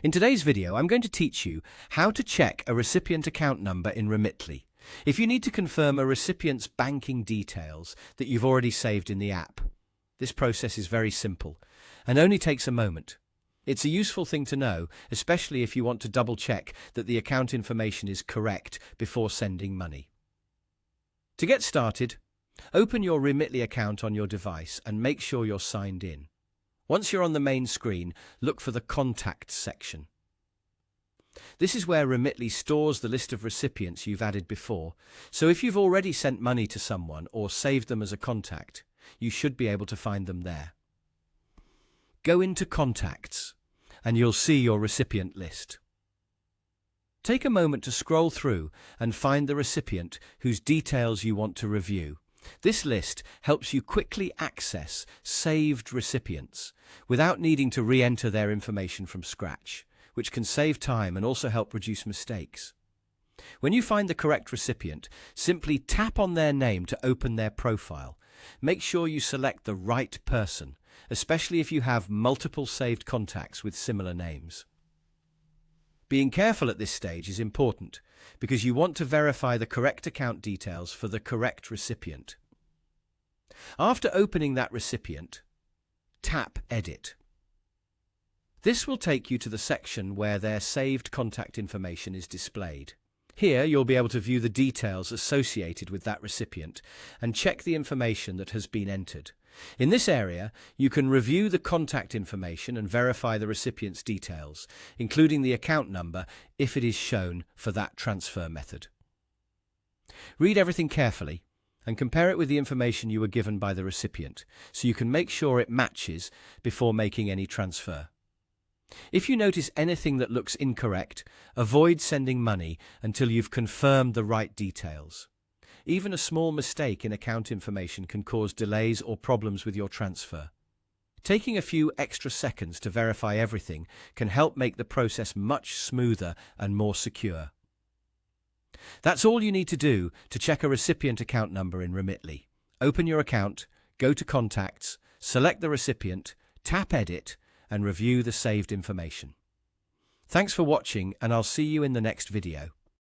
In today's video, I'm going to teach you how to check a recipient account number in Remitly. If you need to confirm a recipient's banking details that you've already saved in the app, this process is very simple and only takes a moment. It's a useful thing to know, especially if you want to double-check that the account information is correct before sending money. To get started, open your Remitly account on your device and make sure you're signed in. Once you're on the main screen, look for the Contacts section. This is where Remitly stores the list of recipients you've added before, so if you've already sent money to someone or saved them as a contact, you should be able to find them there. Go into Contacts, and you'll see your recipient list. Take a moment to scroll through and find the recipient whose details you want to review. This list helps you quickly access saved recipients without needing to re-enter their information from scratch, which can save time and also help reduce mistakes. When you find the correct recipient, simply tap on their name to open their profile. Make sure you select the right person, especially if you have multiple saved contacts with similar names. Being careful at this stage is important because you want to verify the correct account details for the correct recipient. After opening that recipient, tap Edit. This will take you to the section where their saved contact information is displayed. Here you'll be able to view the details associated with that recipient and check the information that has been entered. In this area, you can review the contact information and verify the recipient's details, including the account number if it is shown for that transfer method. Read everything carefully and compare it with the information you were given by the recipient, so you can make sure it matches before making any transfer. If you notice anything that looks incorrect, avoid sending money until you've confirmed the right details. Even a small mistake in account information can cause delays or problems with your transfer. Taking a few extra seconds to verify everything can help make the process much smoother and more secure. That's all you need to do to check a recipient account number in Remitly. Open your account, go to Contacts, select the recipient, tap Edit, and review the saved information. Thanks for watching, and I'll see you in the next video.